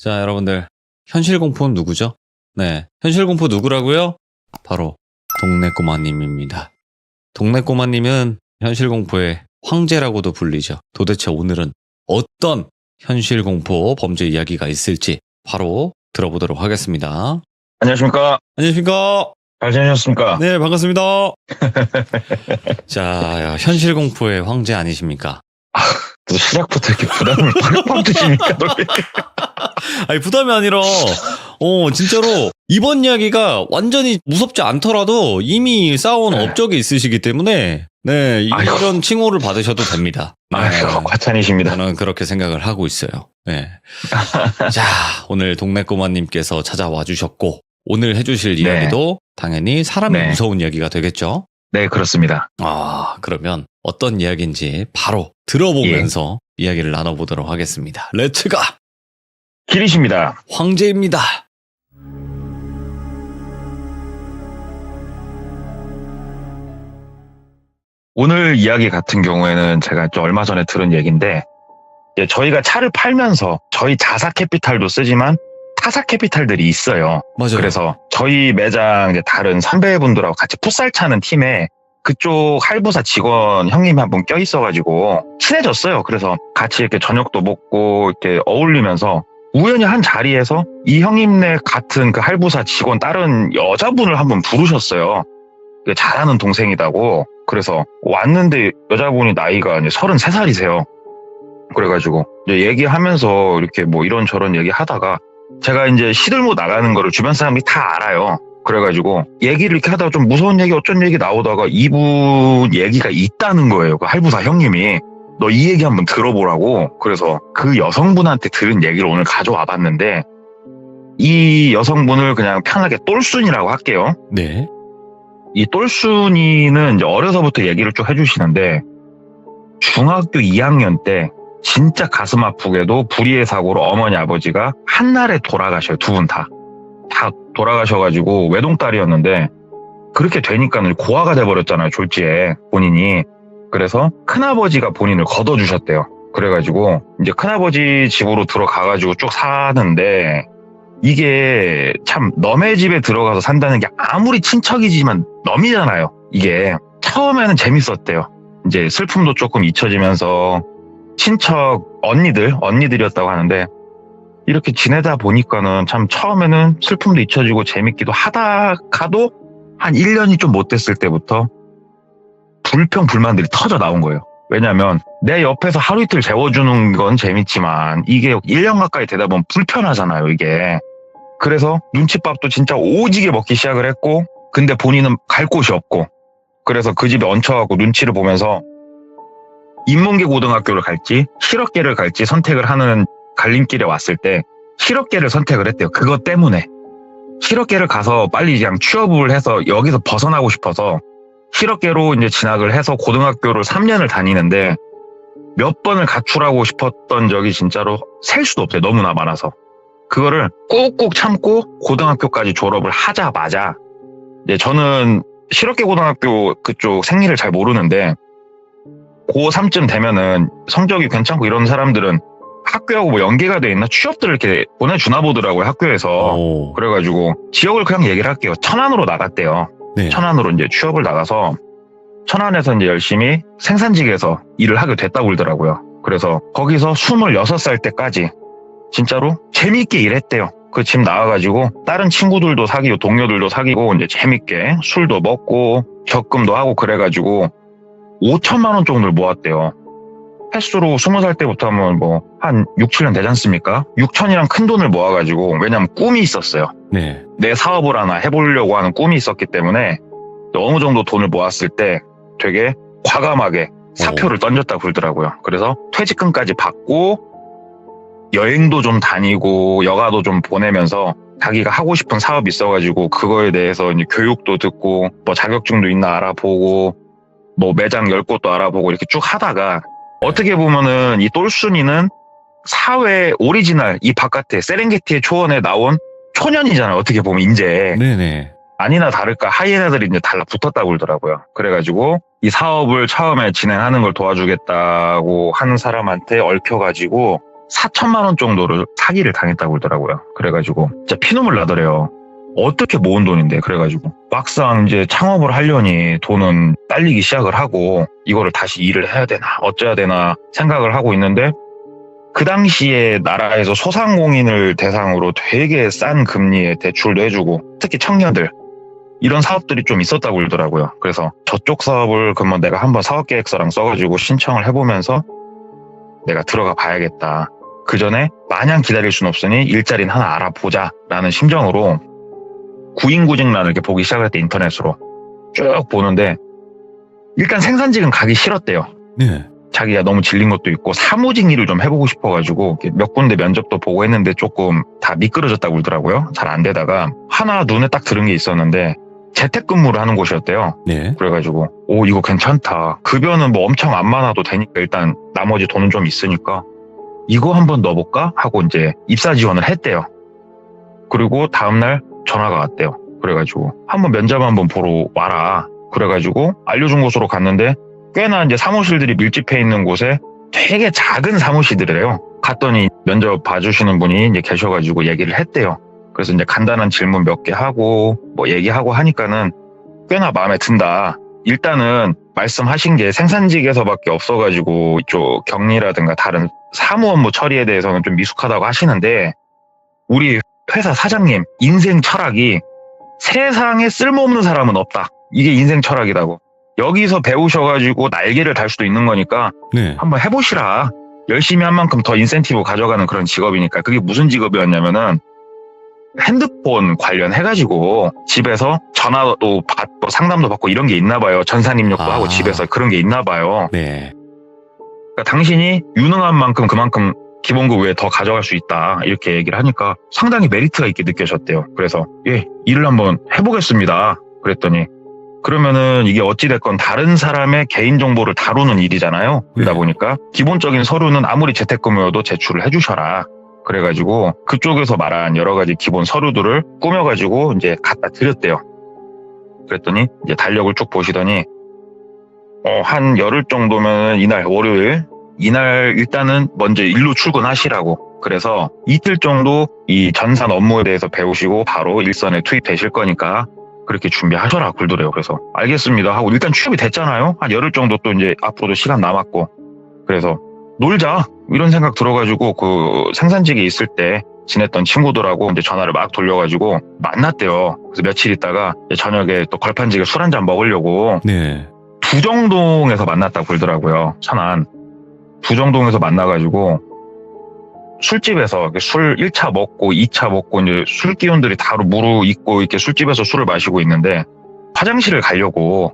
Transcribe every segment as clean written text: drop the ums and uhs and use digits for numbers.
자, 여러분들. 현실 공포는 누구죠? 네. 현실 공포 누구라고요? 바로 동네 꼬마님입니다. 동네 꼬마님은 현실 공포의 황제라고도 불리죠. 도대체 오늘은 어떤 현실 공포 범죄 이야기가 있을지 바로 들어보도록 하겠습니다. 안녕하십니까. 안녕하십니까. 잘 지내셨습니까? 네, 반갑습니다. 자, 현실 공포의 황제 아니십니까? 또 시작부터 이렇게 부담을 팍팍 주시니까. 아니, 부담이 아니라, 진짜로, 이번 이야기가 완전히 무섭지 않더라도 이미 쌓아온 업적이 있으시기 때문에, 네, 이런 칭호를 받으셔도 됩니다. 네, 아이고, 과찬이십니다. 저는 그렇게 생각을 하고 있어요. 네. 자, 오늘 동네 꼬마님께서 찾아와 주셨고, 오늘 해주실 이야기도 당연히 사람이 무서운 이야기가 되겠죠? 네, 그렇습니다. 그러면 어떤 이야기인지 바로 들어보면서 이야기를 나눠보도록 하겠습니다. 렛츠가! 길이십니다. 황제입니다. 오늘 이야기 같은 경우에는 제가 좀 얼마 전에 들은 얘기인데, 저희가 차를 팔면서 저희 자사 캐피탈도 쓰지만 타사 캐피탈들이 있어요. 맞아요. 그래서 저희 매장 다른 선배분들하고 같이 풋살 차는 팀에 그쪽 할부사 직원 형님이 한 분 껴있어가지고 친해졌어요. 그래서 같이 이렇게 저녁도 먹고 이렇게 어울리면서 우연히 한 자리에서 이 형님네 같은 그 할부사 직원 다른 여자분을 한번 부르셨어요. 잘하는 동생이다고. 그래서 왔는데 여자분이 나이가 이제 33살이세요. 그래가지고 이제 얘기하면서 이렇게 뭐 이런저런 얘기하다가 제가 이제 시들모 나가는 거를 주변 사람이 다 알아요. 그래가지고 얘기를 이렇게 하다가 좀 무서운 얘기 어쩐 얘기 나오다가 이분 얘기가 있다는 거예요. 그 할부사 형님이. 너 이 얘기 한번 들어보라고. 그래서 그 여성분한테 들은 얘기를 오늘 가져와 봤는데 이 여성분을 그냥 편하게 똘순이라고 할게요. 네. 이 똘순이는 이제 어려서부터 얘기를 쭉 해주시는데 중학교 2학년 때 진짜 가슴 아프게도 불의의 사고로 어머니 아버지가 한날에 돌아가셔요. 두 분 다 돌아가셔가지고 외동딸이었는데 그렇게 되니까는 고아가 돼버렸잖아요. 졸지에 본인이. 그래서 큰아버지가 본인을 걷어주셨대요. 그래가지고 이제 큰아버지 집으로 들어가가지고 쭉 사는데 이게 참 너네 집에 들어가서 산다는 게 아무리 친척이지만 넘이잖아요. 이게 처음에는 재밌었대요. 이제 슬픔도 조금 잊혀지면서 친척 언니들이었다고 하는데 이렇게 지내다 보니까는 참 처음에는 슬픔도 잊혀지고 재밌기도 하다가도 한 1년이 좀 못 됐을 때부터 불평불만들이 터져 나온 거예요. 왜냐면 내 옆에서 하루 이틀 재워주는 건 재밌지만 이게 1년 가까이 되다 보면 불편하잖아요, 이게. 그래서 눈칫밥도 진짜 오지게 먹기 시작을 했고 근데 본인은 갈 곳이 없고 그래서 그 집에 얹혀갖고 눈치를 보면서 인문계 고등학교를 갈지 실업계를 갈지 선택을 하는 갈림길에 왔을 때 실업계를 선택을 했대요. 그것 때문에. 실업계를 가서 빨리 그냥 취업을 해서 여기서 벗어나고 싶어서 실업계로 이제 진학을 해서 고등학교를 3년을 다니는데 몇 번을 가출하고 싶었던 적이 진짜로 셀 수도 없어요. 너무나 많아서. 그거를 꾹꾹 참고 고등학교까지 졸업을 하자마자 이제 저는 실업계 고등학교 그쪽 생리를 잘 모르는데 고3쯤 되면은 성적이 괜찮고 이런 사람들은 학교하고 뭐 연계가 돼 있나 취업들을 이렇게 보내주나 보더라고요, 학교에서. 그래가지고 지역을 그냥 얘기를 할게요. 천안으로 나갔대요. 네. 천안으로 이제 취업을 나가서 천안에서 이제 열심히 생산직에서 일을 하게 됐다고 그러더라고요. 그래서 거기서 26살 때까지 진짜로 재미있게 일했대요. 그 집 나와가지고 다른 친구들도 사귀고 동료들도 사귀고 이제 재밌게 술도 먹고 적금도 하고 그래가지고 5천만 원 정도를 모았대요. 횟수로 20살 때부터 하면 뭐 한 6, 7년 되지 않습니까? 6천이랑 큰 돈을 모아가지고 왜냐면 꿈이 있었어요. 네. 내 사업을 하나 해보려고 하는 꿈이 있었기 때문에 어느 정도 돈을 모았을 때 되게 과감하게 사표를 던졌다고 그러더라고요. 그래서 퇴직금까지 받고 여행도 좀 다니고 여가도 좀 보내면서 자기가 하고 싶은 사업이 있어가지고 그거에 대해서 이제 교육도 듣고 뭐 자격증도 있나 알아보고 뭐 매장 10곳도 알아보고 이렇게 쭉 하다가 어떻게 보면은 이 똘순이는 사회 오리지널 이 바깥에 세렝게티의 초원에 나온 초년이잖아요. 어떻게 보면 이제. 네네. 아니나 다를까 하이에나들이 이제 달라붙었다고 그러더라고요. 그래가지고 이 사업을 처음에 진행하는 걸 도와주겠다고 하는 사람한테 얽혀가지고 4천만 원 정도를 사기를 당했다고 그러더라고요. 그래가지고 진짜 피눈물 나더래요. 어떻게 모은 돈인데. 그래가지고 막상 이제 창업을 하려니 돈은 딸리기 시작을 하고 이거를 다시 일을 해야 되나 어쩌야 되나 생각을 하고 있는데, 그 당시에 나라에서 소상공인을 대상으로 되게 싼 금리에 대출도 해주고 특히 청년들 이런 사업들이 좀 있었다고 그러더라고요. 그래서 저쪽 사업을 그러면 내가 한번 사업계획서랑 써가지고 신청을 해보면서 내가 들어가 봐야겠다. 그 전에 마냥 기다릴 순 없으니 일자리는 하나 알아보자라는 심정으로 구인구직란을 이렇게 보기 시작을 했대. 인터넷으로 쭉 보는데 일단 생산직은 가기 싫었대요. 네. 자기가 너무 질린 것도 있고 사무직 일을 좀 해보고 싶어가지고 몇 군데 면접도 보고 했는데 조금 다 미끄러졌다고 그러더라고요. 잘 안 되다가 하나 눈에 딱 들은 게 있었는데 재택근무를 하는 곳이었대요. 네. 그래가지고 오 이거 괜찮다. 급여는 뭐 엄청 안 많아도 되니까 일단 나머지 돈은 좀 있으니까 이거 한번 넣어볼까 하고 이제 입사 지원을 했대요. 그리고 다음날 전화가 왔대요. 그래가지고 한번 면접 한번 보러 와라. 그래가지고 알려준 곳으로 갔는데 꽤나 이제 사무실들이 밀집해 있는 곳에 되게 작은 사무실이래요. 갔더니 면접 봐주시는 분이 이제 계셔가지고 얘기를 했대요. 그래서 이제 간단한 질문 몇 개 하고 뭐 얘기하고 하니까는 꽤나 마음에 든다. 일단은 말씀하신 게 생산직에서밖에 없어가지고 이쪽 격리라든가 다른 사무 업무 처리에 대해서는 좀 미숙하다고 하시는데 우리 회사 사장님 인생 철학이 세상에 쓸모없는 사람은 없다. 이게 인생 철학이라고. 여기서 배우셔가지고 날개를 달 수도 있는 거니까 네. 한번 해보시라. 열심히 한 만큼 더 인센티브 가져가는 그런 직업이니까. 그게 무슨 직업이었냐면은 핸드폰 관련해가지고 집에서 전화도 받고 상담도 받고 이런 게 있나 봐요. 전산 입력도 하고 집에서 그런 게 있나 봐요. 네. 그러니까 당신이 유능한 만큼 그만큼 기본급 외에 더 가져갈 수 있다. 이렇게 얘기를 하니까 상당히 메리트가 있게 느껴졌대요. 그래서 예, 일을 한번 해보겠습니다. 그랬더니 그러면은 이게 어찌됐건 다른 사람의 개인정보를 다루는 일이잖아요. 그러다 보니까 기본적인 서류는 아무리 재택근무여도 제출을 해주셔라. 그래가지고 그쪽에서 말한 여러 가지 기본 서류들을 꾸며가지고 이제 갖다 드렸대요. 그랬더니 이제 달력을 쭉 보시더니 한 열흘 정도면 이날 월요일 이날 일단은 먼저 일로 출근하시라고. 그래서 이틀 정도 이 전산 업무에 대해서 배우시고 바로 일선에 투입되실 거니까 그렇게 준비하셔라 굴더래요. 그래서 알겠습니다 하고 일단 취업이 됐잖아요. 한 열흘 정도 또 이제 앞으로도 시간 남았고 그래서 놀자 이런 생각 들어가지고 그 생산직에 있을 때 지냈던 친구들하고 이제 전화를 막 돌려가지고 만났대요. 그래서 며칠 있다가 저녁에 또 걸판직에 술 한잔 먹으려고 네. 부정동에서 만났다고 그러더라고요. 천안 부정동에서 만나가지고 술집에서 술 1차 먹고 2차 먹고 이제 술 기운들이 다 무르익고 이렇게 술집에서 술을 마시고 있는데 화장실을 가려고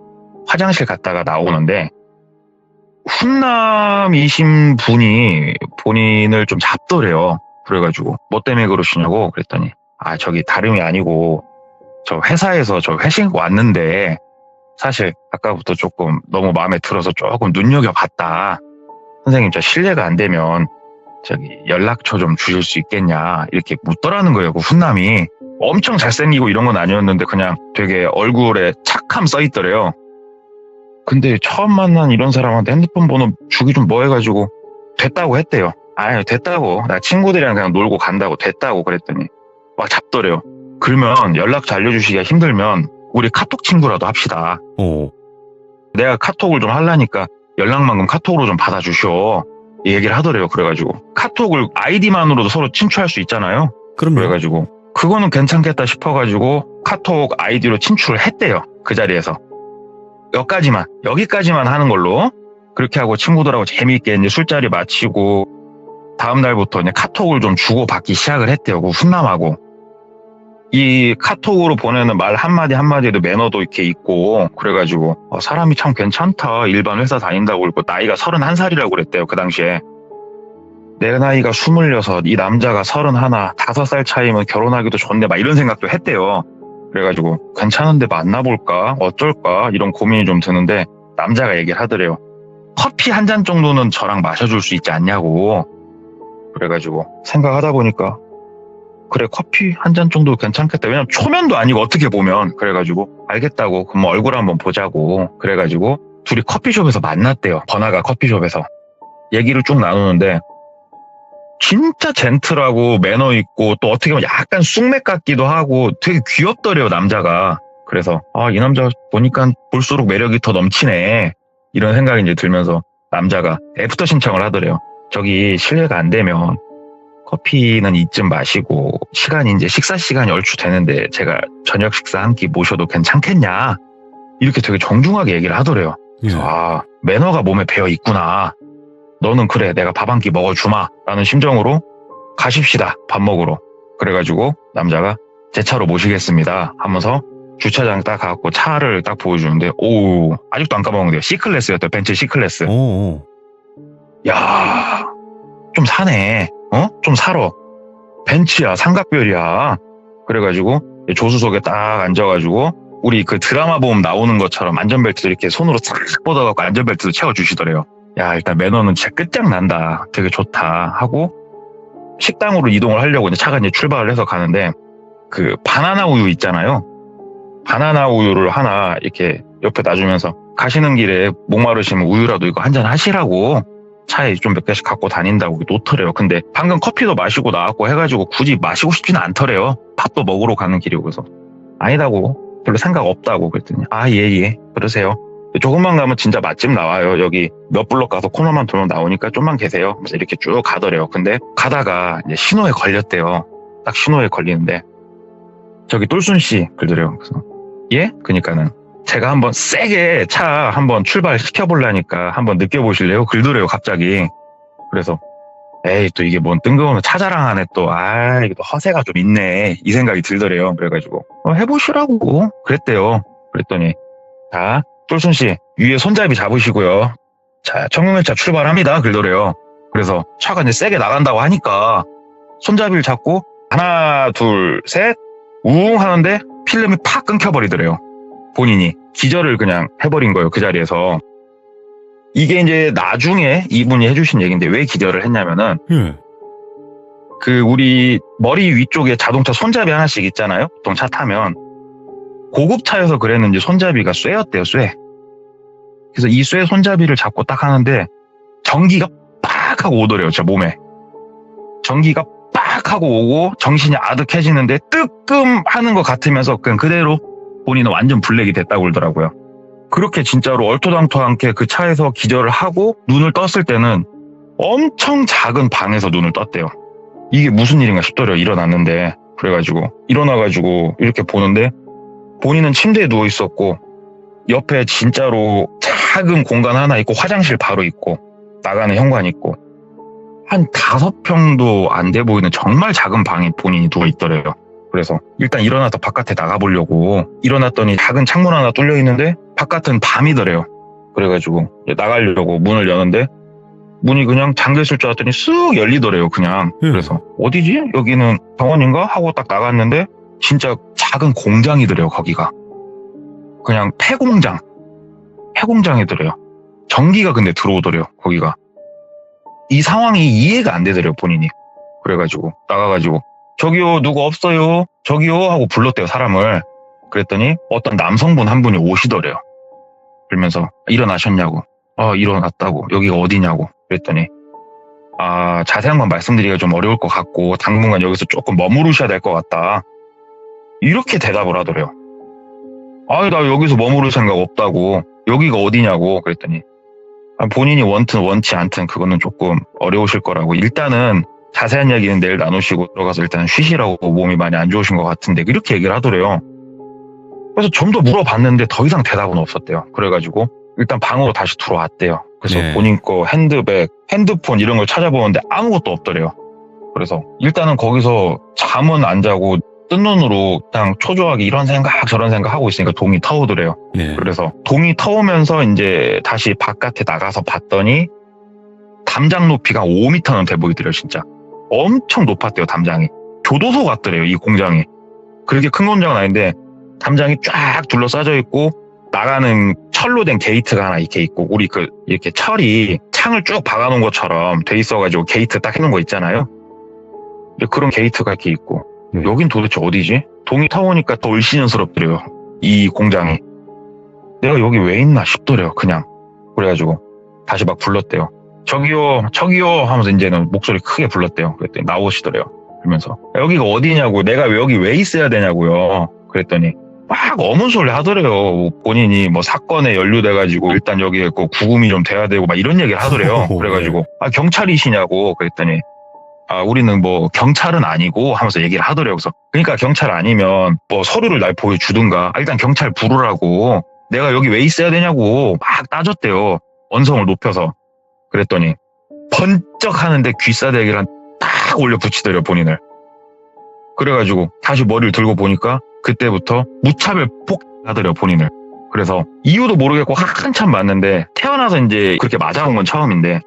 화장실 갔다가 나오는데 훈남이신 분이 본인을 좀 잡더래요. 그래가지고 뭐 때문에 그러시냐고 그랬더니 저기 다름이 아니고 저 회사에서 저 회식 왔는데 사실 아까부터 조금 너무 마음에 들어서 조금 눈여겨봤다. 선생님 저 실례가 안 되면 저기 연락처 좀 주실 수 있겠냐 이렇게 묻더라는 거예요. 그 훈남이 엄청 잘생기고 이런 건 아니었는데 그냥 되게 얼굴에 착함 써있더래요. 근데 처음 만난 이런 사람한테 핸드폰 번호 주기 좀 뭐 해가지고 됐다고 했대요. 됐다고 나 친구들이랑 그냥 놀고 간다고 됐다고 그랬더니 막 잡더래요. 그러면 연락처 알려주시기가 힘들면 우리 카톡 친구라도 합시다. 내가 카톡을 좀 하려니까 연락만큼 카톡으로 좀 받아주셔 이 얘기를 하더래요. 그래가지고 카톡을 아이디만으로도 서로 친추할 수 있잖아요. 그럼요. 그래가지고 그거는 괜찮겠다 싶어가지고 카톡 아이디로 친출을 했대요. 그 자리에서 여기까지만 하는 걸로 그렇게 하고 친구들하고 재미있게 이제 술자리 마치고 다음 날부터 이제 카톡을 좀 주고받기 시작을 했대요. 그 훈남하고 이 카톡으로 보내는 말 한마디 한마디에도 매너도 이렇게 있고 그래가지고 사람이 참 괜찮다. 일반 회사 다닌다고 그러고 나이가 31살이라고 그랬대요. 그 당시에 내 나이가 26 이 남자가 31 5살 차이면 결혼하기도 좋네 막 이런 생각도 했대요. 그래가지고 괜찮은데 만나볼까 어쩔까 이런 고민이 좀 드는데 남자가 얘기를 하더래요. 커피 한 잔 정도는 저랑 마셔줄 수 있지 않냐고. 그래가지고 생각하다 보니까 그래 커피 한 잔 정도 괜찮겠다. 왜냐면 초면도 아니고 어떻게 보면. 그래가지고 알겠다고 그럼 얼굴 한번 보자고. 그래가지고 둘이 커피숍에서 만났대요. 번화가 커피숍에서 얘기를 쭉 나누는데 진짜 젠틀하고 매너 있고 또 어떻게 보면 약간 쑥맥 같기도 하고 되게 귀엽더래요, 남자가. 그래서 이 남자 보니까 볼수록 매력이 더 넘치네, 이런 생각이 이제 들면서 남자가 애프터 신청을 하더래요. 저기 실례가 안 되면 커피는 이쯤 마시고 시간이 이제 식사 시간이 얼추 되는데 제가 저녁 식사 한 끼 모셔도 괜찮겠냐, 이렇게 되게 정중하게 얘기를 하더래요. 그래서 매너가 몸에 배어 있구나. 너는 그래, 내가 밥 한 끼 먹어주마 라는 심정으로 가십시다, 밥 먹으러. 그래가지고 남자가 제 차로 모시겠습니다 하면서 주차장 딱 가갖고 차를 딱 보여주는데, 오, 아직도 안 까먹는데요. C클래스였대요. 벤츠 C클래스. 오. 야, 좀 사네. 좀 살어. 벤츠야, 삼각별이야. 그래가지고 조수석에 딱 앉아가지고 우리 그 드라마 보면 나오는 것처럼 안전벨트도 이렇게 손으로 싹 뻗어갖고 안전벨트도 채워주시더래요. 야, 일단 매너는 진짜 끝장난다. 되게 좋다 하고 식당으로 이동을 하려고 이제 차가 이제 출발을 해서 가는데, 그 바나나 우유 있잖아요. 바나나 우유를 하나 이렇게 옆에 놔주면서 가시는 길에 목마르시면 우유라도 이거 한잔 하시라고 차에 좀 몇 개씩 갖고 다닌다고 놓더래요. 근데 방금 커피도 마시고 나왔고 해가지고 굳이 마시고 싶지는 않더래요. 밥도 먹으러 가는 길이고. 그래서 아니다고, 별로 생각 없다고 그랬더니 예, 그러세요. 조금만 가면 진짜 맛집 나와요. 여기 몇 블럭 가서 코너만 돌면 나오니까 좀만 계세요. 그래서 이렇게 쭉 가더래요. 근데 가다가 이제 신호에 걸렸대요. 딱 신호에 걸리는데 저기 똘순 씨 그러더래요. 그래서 예? 그러니까는 제가 한번 세게 차 한번 출발시켜보려니까 한번 느껴보실래요? 그러더래요, 갑자기. 그래서 에이, 또 이게 뭔 뜬금없는 차 자랑하네 또. 이게 또 허세가 좀 있네, 이 생각이 들더래요. 그래가지고 해보시라고 그랬대요. 그랬더니 자, 똘순 씨 위에 손잡이 잡으시고요. 자, 청룡열차 출발합니다. 그러더래요. 그래서 차가 이제 세게 나간다고 하니까 손잡이를 잡고 하나, 둘, 셋, 우웅 하는데 필름이 팍 끊겨버리더래요. 본인이 기절을 그냥 해버린 거예요, 그 자리에서. 이게 이제 나중에 이분이 해주신 얘기인데 왜 기절을 했냐면은 그 우리 머리 위쪽에 자동차 손잡이 하나씩 있잖아요. 보통 차 타면 고급차여서 그랬는지 손잡이가 쇠였대요, 쇠. 그래서 이 쇠 손잡이를 잡고 딱 하는데 전기가 빡 하고 오더래요, 제 몸에. 전기가 빡 하고 오고 정신이 아득해지는데 뜨끔 하는 것 같으면서 그냥 그대로 본인은 완전 블랙이 됐다고 그러더라고요. 그렇게 진짜로 얼토당토않게 그 차에서 기절을 하고 눈을 떴을 때는 엄청 작은 방에서 눈을 떴대요. 이게 무슨 일인가 싶더래요, 일어났는데. 그래가지고 일어나가지고 이렇게 보는데 본인은 침대에 누워 있었고 옆에 진짜로 작은 공간 하나 있고 화장실 바로 있고 나가는 현관 있고 한 5평도 안 돼 보이는 정말 작은 방에 본인이 누워 있더래요. 그래서 일단 일어나서 바깥에 나가보려고 일어났더니 작은 창문 하나 뚫려 있는데 바깥은 밤이더래요. 그래가지고 나가려고 문을 여는데 문이 그냥 잠겨있을 줄 알았더니 쓱 열리더래요, 그냥. 그래서 어디지? 여기는 병원인가? 하고 딱 나갔는데 진짜 작은 공장이더래요, 거기가. 그냥 폐공장이더래요. 전기가 근데 들어오더래요, 거기가. 이 상황이 이해가 안 되더래요, 본인이. 그래가지고 나가가지고 저기요, 누구 없어요? 저기요 하고 불렀대요, 사람을. 그랬더니 어떤 남성분 한 분이 오시더래요. 그러면서 일어나셨냐고. 일어났다고. 여기가 어디냐고. 그랬더니 자세한 건 말씀드리기가 좀 어려울 것 같고 당분간 여기서 조금 머무르셔야 될 것 같다. 이렇게 대답을 하더래요. 나 여기서 머무를 생각 없다고. 여기가 어디냐고. 그랬더니 본인이 원튼 원치 않든 그거는 조금 어려우실 거라고. 일단은 자세한 얘기는 내일 나누시고 들어가서 일단 쉬시라고, 몸이 많이 안 좋으신 것 같은데, 이렇게 얘기를 하더래요. 그래서 좀 더 물어봤는데 더 이상 대답은 없었대요. 그래가지고 일단 방으로 다시 들어왔대요. 그래서 본인 거 핸드백, 핸드폰 이런 걸 찾아보는데 아무것도 없더래요. 그래서 일단은 거기서 잠은 안 자고 뜬 눈으로 그냥 초조하게 이런 생각 저런 생각 하고 있으니까 동이 터오더래요. 그래서 동이 터오면서 이제 다시 바깥에 나가서 봤더니 담장 높이가 5m는 돼 보이더래요, 진짜. 엄청 높았대요, 담장이. 교도소 같더래요, 이 공장이. 그렇게 큰 공장은 아닌데 담장이 쫙 둘러싸져 있고 나가는 철로 된 게이트가 하나 이렇게 있고, 우리 이렇게 철이 창을 쭉 박아놓은 것처럼 돼 있어가지고 게이트 딱 해놓은 거 있잖아요. 그런 게이트가 이렇게 있고, 여긴 도대체 어디지? 동이 타오니까 더 을씨년스럽더래요, 이 공장이. 내가 여기 왜 있나 싶더래요, 그냥. 그래가지고 다시 막 불렀대요. 저기요 하면서 이제는 목소리 크게 불렀대요. 그랬더니 나오시더래요. 그러면서 여기가 어디냐고, 내가 여기 왜 있어야 되냐고요. 그랬더니 막 어문 소리 하더래요. 본인이 뭐 사건에 연루돼가지고 일단 여기에 그 구금이 좀 돼야 되고 막 이런 얘기를 하더래요. 그래가지고 경찰이시냐고 그랬더니 우리는 뭐 경찰은 아니고 하면서 얘기를 하더래요. 그래서 그러니까 경찰 아니면 뭐 서류를 날 보여주든가 일단 경찰 부르라고, 내가 여기 왜 있어야 되냐고 막 따졌대요. 언성을 높여서. 그랬더니 번쩍 하는데 귀싸대기를 딱 올려 붙이더래요, 본인을. 그래가지고 다시 머리를 들고 보니까 그때부터 무차별 폭하더래요, 본인을. 그래서 이유도 모르겠고 한참 맞는데, 태어나서 이제 그렇게 맞아본 건 처음인데,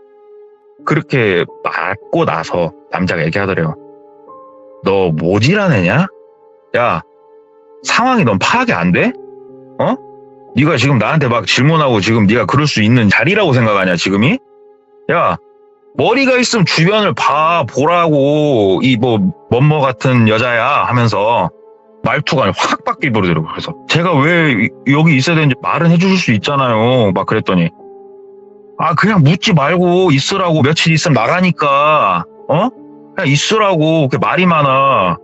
그렇게 맞고 나서 남자가 얘기하더래요. 너 모질하느냐? 야, 상황이 넌 파악이 안 돼? 네가 지금 나한테 막 질문하고 지금 네가 그럴 수 있는 자리라고 생각하냐, 지금이? 야, 머리가 있으면 주변을 보라고, 이 뭐뭐 같은 여자야 하면서 말투가 확 바뀌더라고요. 그래서 제가 왜 여기 있어야 되는지 말은 해주실 수 있잖아요. 막 그랬더니 그냥 묻지 말고 있으라고, 며칠 있으면 나가니까 그냥 있으라고. 그게 말이 많아.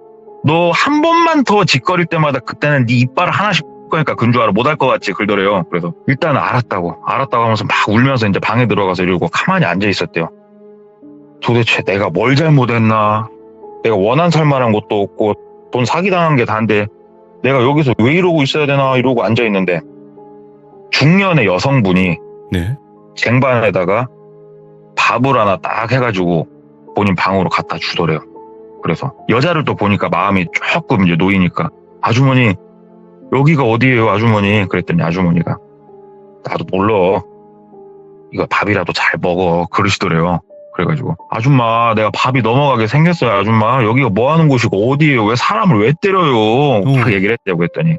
너 한 번만 더 짓거릴 때마다 그때는 네 이빨을 하나씩 거니까 근 줄 알아. 못할 것 같지 그러더래요. 그래서 일단 알았다고 하면서 막 울면서 이제 방에 들어가서 이러고 가만히 앉아 있었대요. 도대체 내가 뭘 잘못했나? 내가 원한 살만한 것도 없고 돈 사기당한 게 다인데 내가 여기서 왜 이러고 있어야 되나 이러고 앉아 있는데, 중년의 여성분이 네. 쟁반에다가 밥을 하나 딱 해가지고 본인 방으로 갖다 주더래요. 그래서 여자를 또 보니까 마음이 조금 이제 놓이니까, 아주머니 여기가 어디예요 아주머니? 그랬더니 아주머니가 나도 몰라, 이거 밥이라도 잘 먹어 그러시더래요. 그래가지고 아줌마 내가 밥이 넘어가게 생겼어요 아줌마, 여기가 뭐 하는 곳이고 어디예요, 왜 사람을 왜 때려요? 딱 얘기를 했대요. 그랬더니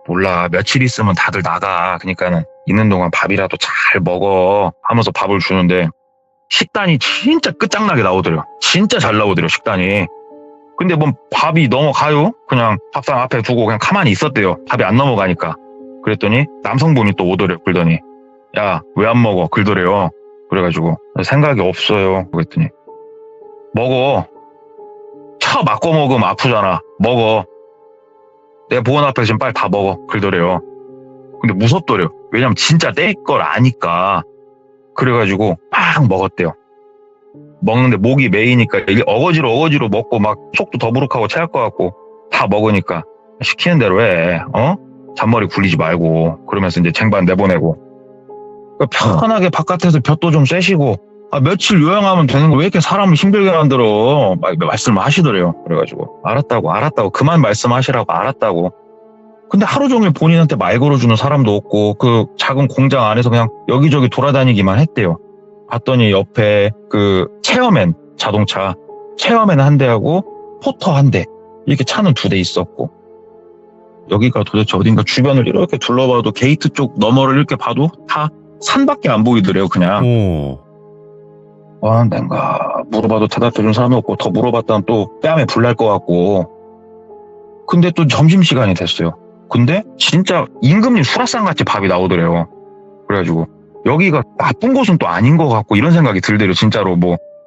몰라, 며칠 있으면 다들 나가, 그러니까는 있는 동안 밥이라도 잘 먹어 하면서 밥을 주는데, 식단이 진짜 끝장나게 나오더래요. 진짜 잘 나오더래요, 식단이. 근데 뭐 밥이 넘어가요? 그냥 밥상 앞에 두고 그냥 가만히 있었대요. 밥이 안 넘어가니까. 그랬더니 남성분이 또 오더래요. 그러더니 야, 왜 안 먹어? 그러더래요. 그래가지고 생각이 없어요. 그랬더니 먹어. 쳐 맞고 먹으면 아프잖아. 먹어. 내 보원 앞에 지금 빨리 다 먹어. 그러더래요. 근데 무섭더래요. 왜냐면 진짜 뗄 걸 아니까. 그래가지고 막 먹었대요. 먹는데 목이 메이니까 이게 어거지로 먹고 막 속도 더부룩하고 체할 것 같고 다 먹으니까 시키는 대로 해. 잔머리 굴리지 말고. 그러면서 이제 쟁반 내보내고. 편하게 바깥에서 볕도 좀 쐬시고, 며칠 요양하면 되는 거 왜 이렇게 사람을 힘들게 만들어? 막 말씀을 하시더래요. 그래가지고 알았다고 그만 말씀하시라고 알았다고. 근데 하루 종일 본인한테 말 걸어주는 사람도 없고 그 작은 공장 안에서 그냥 여기저기 돌아다니기만 했대요. 봤더니 옆에 그 체어맨 자동차 체어맨 한 대하고 포터 한 대, 이렇게 차는 2대 있었고, 여기가 도대체 어딘가 주변을 이렇게 둘러봐도 게이트 쪽 너머를 이렇게 봐도 다 산밖에 안 보이더래요. 그냥. 내가 물어봐도 대답해준 사람이 없고 더 물어봤다면 또 뺨에 불 날 것 같고. 근데 또 점심시간이 됐어요. 근데 진짜 임금님 수라상같이 밥이 나오더래요. 그래가지고 여기가 나쁜 곳은 또 아닌 것 같고 이런 생각이 들더래요. 진짜로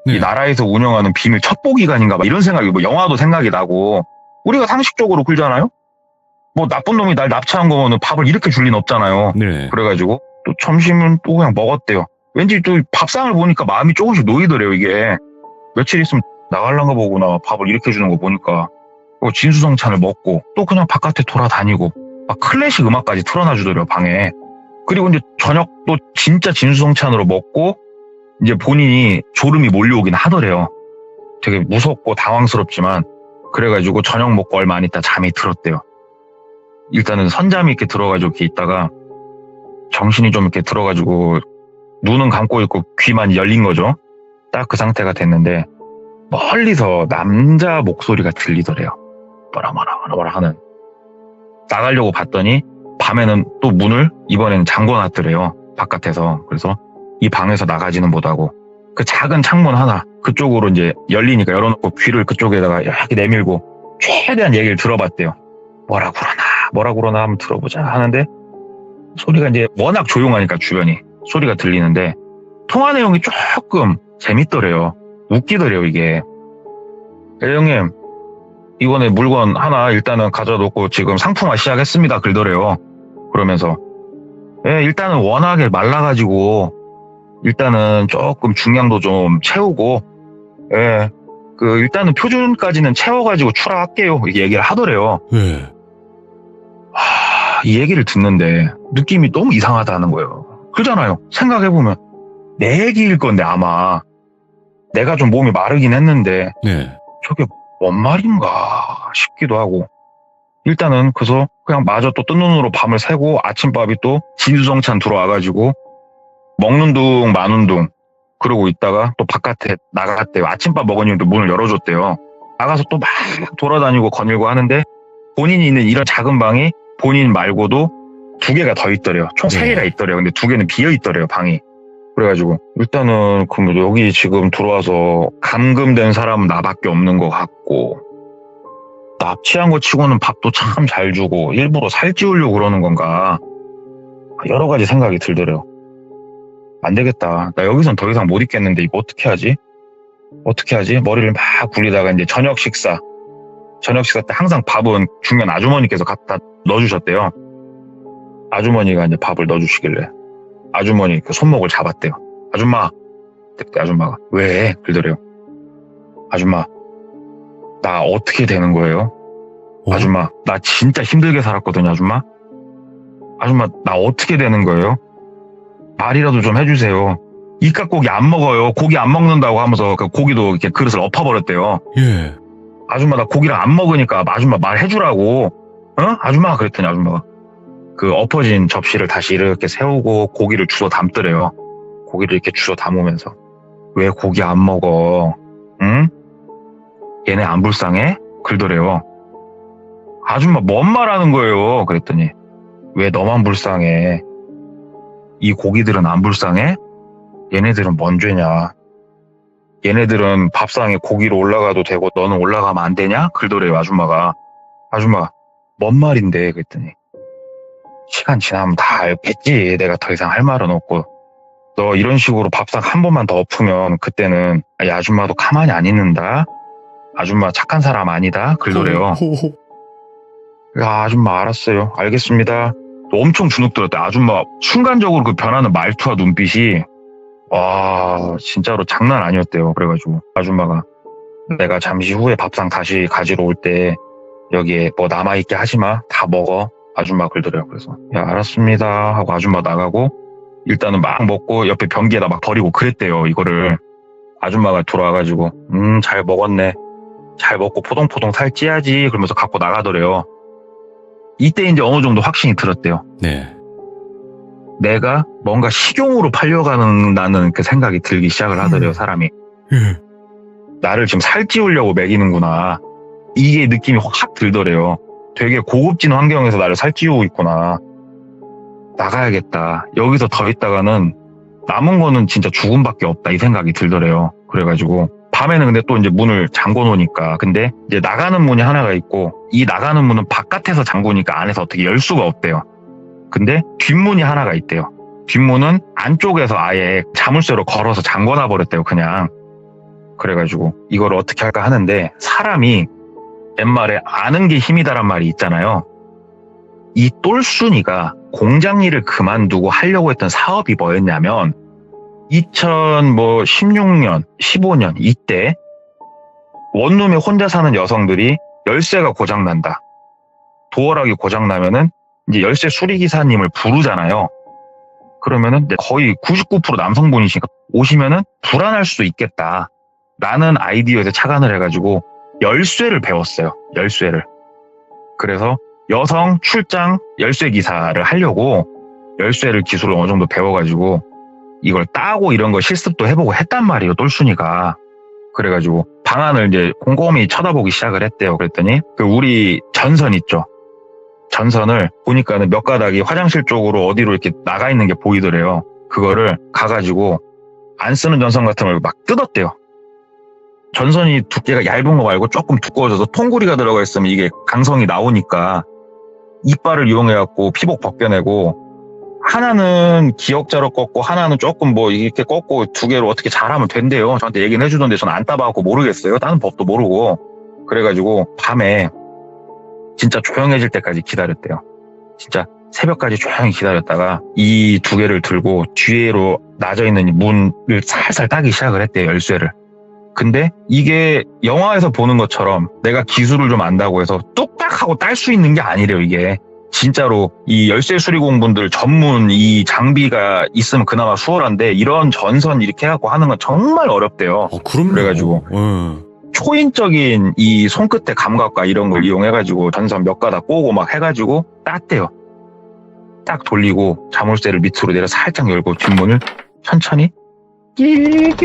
이 나라에서 운영하는 비밀 첩보기관인가 막 이런 생각이, 영화도 생각이 나고. 우리가 상식적으로 그러잖아요. 나쁜 놈이 날 납치한 거면 밥을 이렇게 줄 리는 없잖아요. 네. 그래가지고 또 점심은 또 그냥 먹었대요. 왠지 또 밥상을 보니까 마음이 조금씩 놓이더래요. 이게 며칠 있으면 나갈란가 보구나, 밥을 이렇게 주는 거 보니까. 진수성찬을 먹고 또 그냥 바깥에 돌아다니고 막 클래식 음악까지 틀어놔주더래요, 방에. 그리고 이제 저녁도 진짜 진수성찬으로 먹고 이제 본인이 졸음이 몰려오긴 하더래요. 되게 무섭고 당황스럽지만. 그래가지고 저녁 먹고 얼마 안 있다 잠이 들었대요. 일단은 선잠이 이렇게 들어가지고 이렇게 있다가 정신이 좀 이렇게 들어가지고 눈은 감고 있고 귀만 열린 거죠. 딱 그 상태가 됐는데 멀리서 남자 목소리가 들리더래요. 뭐라 하는. 나가려고 봤더니 밤에는 또 문을 이번에는 잠궈놨더래요. 바깥에서. 그래서 이 방에서 나가지는 못하고 그 작은 창문 하나 그쪽으로 이제 열리니까 열어놓고 귀를 그쪽에다가 이렇게 내밀고 최대한 얘기를 들어봤대요. 뭐라 그러나 한번 들어보자 하는데 소리가 이제 워낙 조용하니까 주변이 소리가 들리는데 통화 내용이 조금 재밌더래요. 웃기더래요, 이게. 형님, 이번에 물건 하나 일단은 가져놓고 지금 상품화 시작했습니다. 그러더래요. 그러면서. 일단은 워낙에 말라가지고, 일단은 조금 중량도 좀 채우고, 일단은 표준까지는 채워가지고 출하할게요. 이렇게 얘기를 하더래요. 네. 이 얘기를 듣는데 느낌이 너무 이상하다는 거예요. 그러잖아요. 생각해보면 내 얘기일 건데 아마 내가 좀 몸이 마르긴 했는데 네. 저게 뭔 말인가 싶기도 하고 일단은 그래서 그냥 마저 또 뜬 눈으로 밤을 새고 아침밥이 또 진수성찬 들어와가지고 먹는 둥 마는 둥 그러고 있다가 또 바깥에 나갔대요. 아침밥 먹으니 또 문을 열어줬대요. 나가서 또 막 돌아다니고 거닐고 하는데 본인이 있는 이런 작은 방이 본인 말고도 2개가 더 있더래요. 총 3개가 있더래요. 근데 2개는 비어 있더래요, 방이. 그래가지고 일단은 그럼 여기 지금 들어와서 감금된 사람은 나밖에 없는 것 같고 납치한 거 치고는 밥도 참 잘 주고 일부러 살찌우려고 그러는 건가 여러 가지 생각이 들더래요. 안 되겠다. 나 여기선 더 이상 못 있겠는데 이거 어떻게 하지? 머리를 막 굴리다가 이제 저녁 식사 때 항상 밥은 중년 아주머니께서 갖다 넣어주셨대요. 아주머니가 이제 밥을 넣어주시길래 아주머니 그 손목을 잡았대요. 아줌마. 그때 아줌마가 왜? 그러더래요. 아줌마 나 어떻게 되는 거예요? 아줌마 나 진짜 힘들게 살았거든요. 아줌마 나 어떻게 되는 거예요? 말이라도 좀 해주세요. 이깟고기 안 먹어요. 고기 안 먹는다고 하면서 그 고기도 이렇게 그릇을 엎어버렸대요. 예. 아줌마 나 고기를 안 먹으니까 아줌마 말해주라고. 아줌마 그랬더니 아줌마가 그 엎어진 접시를 다시 이렇게 세우고 고기를 주워 담더래요. 고기를 이렇게 주워 담으면서 왜 고기 안 먹어? 응? 얘네 안 불쌍해? 그러더래요. 아줌마 뭔 말하는 거예요? 그랬더니 왜 너만 불쌍해? 이 고기들은 안 불쌍해? 얘네들은 뭔 죄냐? 얘네들은 밥상에 고기로 올라가도 되고 너는 올라가면 안 되냐? 그러더래요. 아줌마가 뭔 말인데? 그랬더니 시간 지나면 다 알겠지. 내가 더 이상 할 말은 없고 너 이런 식으로 밥상 한 번만 더 엎으면 그때는 이 아줌마도 가만히 안 있는다. 아줌마 착한 사람 아니다. 그러더래요. 야, 아줌마 알았어요. 알겠습니다. 엄청 주눅들었대. 아줌마 순간적으로 그 변하는 말투와 눈빛이 와 진짜로 장난 아니었대요. 그래가지고 아줌마가 내가 잠시 후에 밥상 다시 가지러 올 때 여기에 뭐 남아있게 하지마. 다 먹어. 아줌마 그러더래요. 그래서 야 알았습니다 하고 아줌마 나가고 일단은 막 먹고 옆에 변기에다 막 버리고 그랬대요. 이거를 아줌마가 돌아와가지고 잘 먹었네. 잘 먹고 포동포동 살찌야지 그러면서 갖고 나가더래요. 이때 이제 어느 정도 확신이 들었대요. 네. 내가 뭔가 식용으로 팔려가는 그 생각이 들기 시작을 하더래요. 사람이. 나를 지금 살찌우려고 먹이는구나. 이게 느낌이 확 들더래요. 되게 고급진 환경에서 나를 살찌우고 있구나. 나가야겠다. 여기서 더 있다가는 남은 거는 진짜 죽음밖에 없다. 이 생각이 들더래요. 그래가지고 밤에는 근데 또 이제 문을 잠궈 놓으니까 근데 이제 나가는 문이 하나가 있고 이 나가는 문은 바깥에서 잠그니까 안에서 어떻게 열 수가 없대요. 근데 뒷문이 하나가 있대요. 뒷문은 안쪽에서 아예 자물쇠로 걸어서 잠궈놔 버렸대요. 그냥. 그래가지고 이걸 어떻게 할까 하는데 사람이 옛말에 아는 게 힘이다란 말이 있잖아요. 이 똘순이가 공장 일을 그만두고 하려고 했던 사업이 뭐였냐면 2016년, 15년 이때 원룸에 혼자 사는 여성들이 열쇠가 고장난다. 도어락이 고장나면은 이제 열쇠 수리기사님을 부르잖아요. 그러면은 거의 99% 남성분이시니까 오시면은 불안할 수도 있겠다. 라는 아이디어에서 착안을 해가지고 열쇠를 배웠어요. 열쇠를. 그래서 여성 출장 열쇠 기사를 하려고 열쇠를 기술을 어느 정도 배워가지고 이걸 따고 이런 거 실습도 해보고 했단 말이에요. 똘순이가. 그래가지고 방안을 이제 곰곰이 쳐다보기 시작을 했대요. 그랬더니 그 우리 전선 있죠. 전선을 보니까는 몇 가닥이 화장실 쪽으로 어디로 이렇게 나가 있는 게 보이더래요. 그거를 가가지고 안 쓰는 전선 같은 걸 막 뜯었대요. 전선이 두께가 얇은 거 말고 조금 두꺼워져서 통구리가 들어가 있으면 이게 강성이 나오니까 이빨을 이용해갖고 피복 벗겨내고 하나는 기역자로 꺾고 하나는 조금 뭐 이렇게 꺾고 두 개로 어떻게 잘하면 된대요. 저한테 얘기는 해주던데 저는 안 따봐갖고 모르겠어요. 다른 법도 모르고. 그래가지고 밤에 진짜 조용해질 때까지 기다렸대요. 진짜 새벽까지 조용히 기다렸다가 이 두 개를 들고 뒤로 나져있는 문을 살살 따기 시작을 했대요. 열쇠를. 근데 이게 영화에서 보는 것처럼 내가 기술을 좀 안다고 해서 뚝딱 하고 딸 수 있는 게 아니래요. 이게 진짜로 이 열쇠 수리공분들 전문 이 장비가 있으면 그나마 수월한데 이런 전선 이렇게 해갖고 하는 건 정말 어렵대요. 그럼요. 그래가지고 초인적인 이 손끝의 감각과 이런 걸 이용해가지고 전선 몇 가닥 꼬고 막 해가지고 땄대요. 딱 돌리고 자물쇠를 밑으로 내려 살짝 열고 뒷문을 천천히 끼익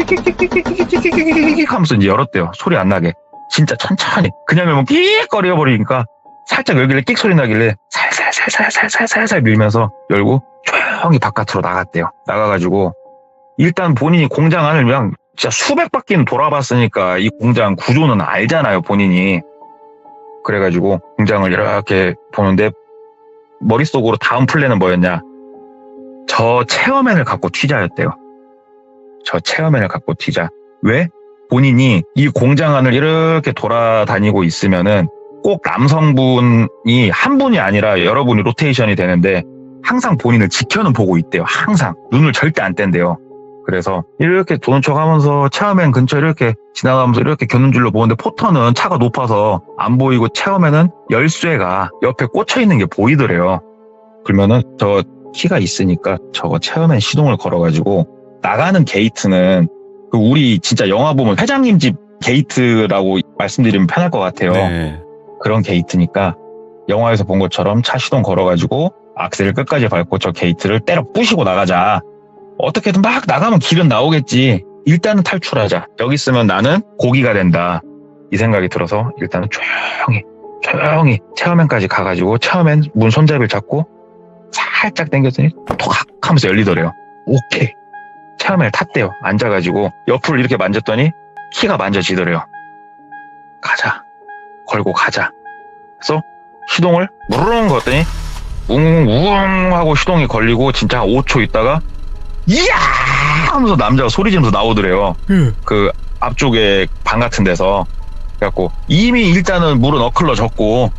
하면서 이제 열었대요. 소리 안 나게. 진짜 천천히. 그냥 열면 끼익 거려버리니까 살짝 열길래 끽 소리 나길래 살살 밀면서 열고 조용히 바깥으로 나갔대요. 나가가지고 일단 본인이 공장 안을 그냥 진짜 수백 바퀴는 돌아봤으니까 이 공장 구조는 알잖아요. 본인이. 그래가지고 공장을 이렇게 보는데 머릿속으로 다음 플랜은 뭐였냐. 저 체어맨을 갖고 튀자였대요. 저 체어맨을 갖고 튀자. 왜? 본인이 이 공장 안을 이렇게 돌아다니고 있으면은 꼭 남성분이 한 분이 아니라 여러분이 로테이션이 되는데 항상 본인을 지켜는 보고 있대요. 항상. 눈을 절대 안 뗀대요. 그래서 이렇게 도는 척 하면서 체어맨 근처 이렇게 지나가면서 이렇게 겨눈줄로 보는데 포터는 차가 높아서 안 보이고 체어맨은 열쇠가 옆에 꽂혀 있는 게 보이더래요. 그러면은 저 키가 있으니까 저거 체어맨 시동을 걸어가지고 나가는 게이트는 그 우리 진짜 영화 보면 회장님 집 게이트라고 말씀드리면 편할 것 같아요. 네. 그런 게이트니까 영화에서 본 것처럼 차 시동 걸어가지고 악셀을 끝까지 밟고 저 게이트를 때려 부시고 나가자. 어떻게든 막 나가면 길은 나오겠지. 일단은 탈출하자. 여기 있으면 나는 고기가 된다. 이 생각이 들어서 일단은 조용히 체어맨까지 가가지고 체어맨 문 손잡이를 잡고 살짝 당겼더니 톡 하면서 열리더래요. 오케이. 체어맨을 탔대요. 앉아가지고 옆으로 이렇게 만졌더니 키가 만져지더래요. 가자. 걸고 가자. 그래서 시동을 무르릉 걸었더니 웅웅 하고 시동이 걸리고 진짜 한 5초 있다가 이야 하면서 남자가 소리 지르면서 나오더래요. 그 앞쪽에 방 같은 데서. 그래갖고 이미 일단은 물은 어클러졌고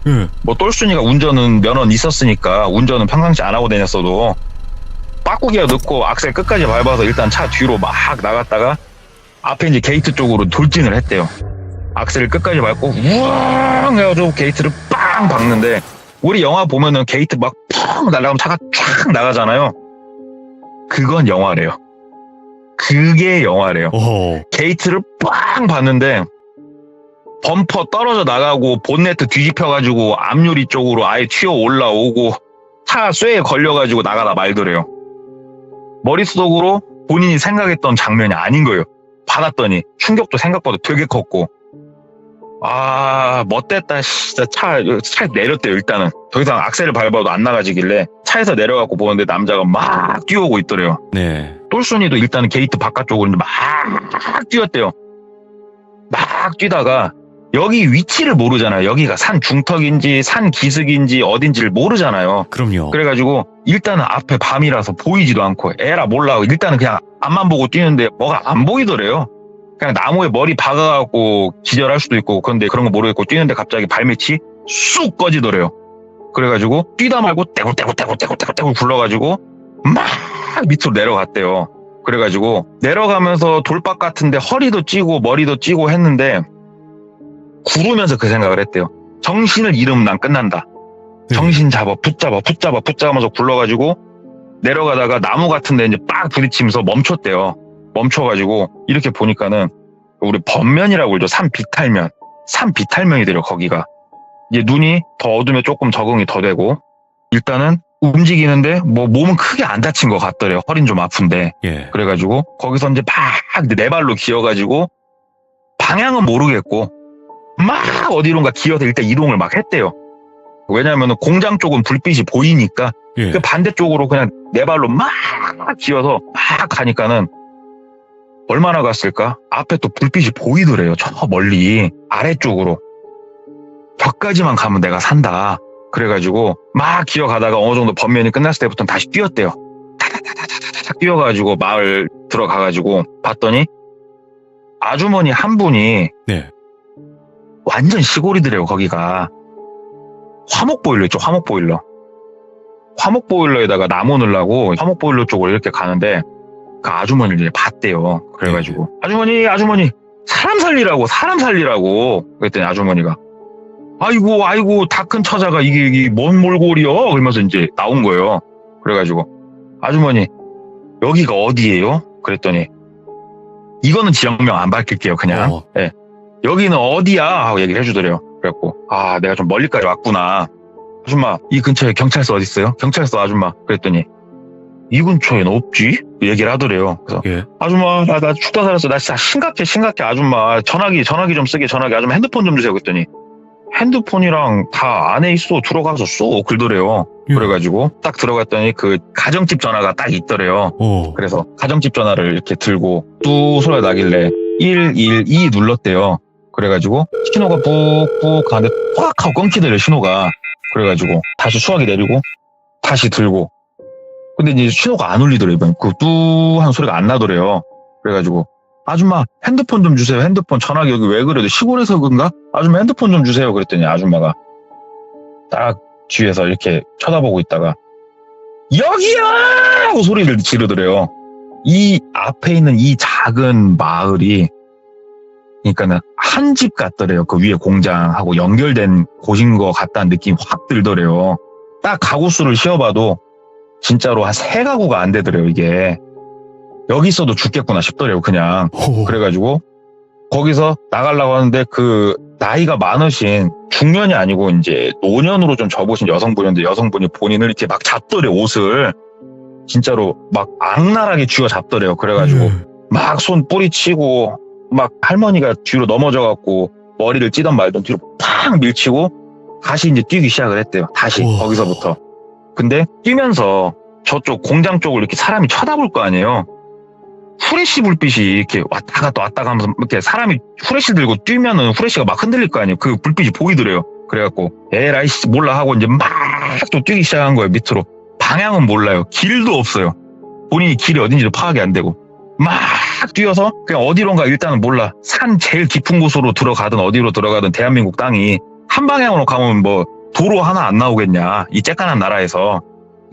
뭐 똘순이가 운전은 면허는 있었으니까 운전은 평상시 안 하고 다녔어도 빠꾸기가 넣고 악셀 끝까지 밟아서 일단 차 뒤로 막 나갔다가 앞에 이제 게이트 쪽으로 돌진을 했대요. 악셀을 끝까지 밟고 우왕 해가지고 게이트를 빵 박는데 우리 영화 보면은 게이트 막 펑 날아가면 차가 쫙 나가잖아요. 그건 영화래요. 그게 영화래요. 오. 게이트를 빵 봤는데 범퍼 떨어져 나가고 본네트 뒤집혀가지고 앞유리 쪽으로 아예 튀어 올라오고 차 쇠에 걸려가지고 나가다 말더래요. 머릿속으로 본인이 생각했던 장면이 아닌 거예요. 받았더니 충격도 생각보다 되게 컸고 멋됐다. 진짜 차에 내렸대요. 일단은 더 이상 악셀을 밟아도 안 나가지길래 차에서 내려갖고 보는데 남자가 막 뛰어오고 있더래요. 네. 똘순이도 일단은 게이트 바깥쪽으로 막 뛰었대요. 막 뛰다가 여기 위치를 모르잖아요. 여기가 산 중턱인지 산 기슭인지 어딘지를 모르잖아요. 그럼요. 그래가지고 일단은 앞에 밤이라서 보이지도 않고 에라 몰라 일단은 그냥 앞만 보고 뛰는데 뭐가 안 보이더래요. 그냥 나무에 머리 박아갖고 기절할 수도 있고 그런데 그런 거 모르겠고 뛰는데 갑자기 발밑이 쑥 꺼지더래요. 그래가지고 뛰다 말고 떼굴떼굴 굴러가지고 막 밑으로 내려갔대요. 그래가지고 내려가면서 돌박 같은데 허리도 찌고 머리도 찌고 했는데 구르면서 그 생각을 했대요. 정신을 잃으면 난 끝난다. 정신 잡아 붙잡아면서 굴러가지고 내려가다가 나무 같은데 이제 빡 부딪히면서 멈췄대요. 멈춰가지고 이렇게 보니까는 우리 번면이라고 그러죠. 산 비탈면이 돼요. 거기가 이제 눈이 더 어두면 조금 적응이 더 되고 일단은 움직이는데 뭐 몸은 크게 안 다친 것 같더래요. 허리는 좀 아픈데. 예. 그래가지고 거기서 이제 막 네 발로 기어가지고 방향은 모르겠고 막 어디론가 기어서 일단 이동을 막 했대요. 왜냐하면 공장 쪽은 불빛이 보이니까 예. 그 반대쪽으로 그냥 네 발로 막 기어서 막 가니까는 얼마나 갔을까? 앞에 또 불빛이 보이더래요. 저 멀리 아래쪽으로. 저까지만 가면 내가 산다. 그래가지고 막 기어가다가 어느 정도 번면이 끝났을 때부터는 다시 뛰었대요. 착 뛰어가지고 마을 들어가가지고 봤더니 아주머니 한 분이 네. 완전 시골이더래요. 거기가 화목보일러 있죠. 화목보일러에다가 나무 넣으려고 화목보일러 쪽으로 이렇게 가는데 그 아주머니를 봤대요. 그래가지고 아주머니 사람 살리라고 그랬더니 아주머니가 아이고 다 큰 처자가 이게 뭔 몰골이요? 그러면서 이제 나온 거예요. 그래가지고 아주머니 여기가 어디예요? 그랬더니 이거는 지역명 안 밝힐게요. 그냥 네. 여기는 어디야? 하고 얘기를 해주더래요. 그래갖고 내가 좀 멀리까지 왔구나. 아줌마 이 근처에 경찰서 어디 있어요? 경찰서 아줌마. 그랬더니 이 근처엔 없지? 얘기를 하더래요. 그래서 예. 아줌마 나 죽다 살았어. 나 진짜 심각해 아줌마. 전화기 좀 쓰게 전화기. 아줌마 핸드폰 좀 주세요. 그랬더니 핸드폰이랑 다 안에 있어. 들어가서 써. 그러더래요. 예. 그래가지고 딱 들어갔더니 그 가정집 전화가 딱 있더래요. 그래서 가정집 전화를 이렇게 들고 뚝 소리가 나길래 112 눌렀대요. 그래가지고 신호가 뿍뿍 가는데 꽉 하고 끊기더래요. 신호가. 그래가지고 다시 수화기 내리고 다시 들고 근데 이제 신호가 안 울리더래요. 그 뚜 하는 소리가 안 나더래요. 그래가지고 아줌마 핸드폰 좀 주세요. 핸드폰 전화기 여기 왜 그래도 시골에서 그런가? 아줌마 핸드폰 좀 주세요. 그랬더니 아줌마가 딱 뒤에서 이렇게 쳐다보고 있다가 여기야! 하고 소리를 지르더래요. 이 앞에 있는 이 작은 마을이 그러니까는 한 집 같더래요. 그 위에 공장하고 연결된 곳인 것 같다는 느낌이 확 들더래요. 딱 가구 수를 씌워봐도 진짜로 한 3가구가 안 되더래요. 이게 여기 있어도 죽겠구나 싶더래요. 그냥 그래가지고 거기서 나가려고 하는데 그 나이가 많으신 중년이 아니고 이제 노년으로 좀 접으신 여성분인데 여성분이 본인을 이렇게 막 잡더래요. 옷을 진짜로 막 악랄하게 쥐어 잡더래요. 그래가지고 막 손 뿌리치고 막 할머니가 뒤로 넘어져갖고 머리를 찌던 말던 뒤로 팍 밀치고 다시 이제 뛰기 시작을 했대요. 다시 거기서부터. 근데 뛰면서 저쪽 공장 쪽을 이렇게 사람이 쳐다볼 거 아니에요. 후레쉬 불빛이 이렇게 왔다 갔다 하면서 이렇게 사람이 후레쉬 들고 뛰면은 후레쉬가 막 흔들릴 거 아니에요. 그 불빛이 보이더래요. 그래갖고 에라이 몰라 하고 이제 막 또 뛰기 시작한 거예요. 밑으로. 방향은 몰라요. 길도 없어요. 본인이 길이 어딘지도 파악이 안 되고 막 뛰어서 그냥 어디론가 일단은 몰라. 산 제일 깊은 곳으로 들어가든 어디로 들어가든 대한민국 땅이 한 방향으로 가면 뭐 도로 하나 안 나오겠냐. 이 쬐깐한 나라에서.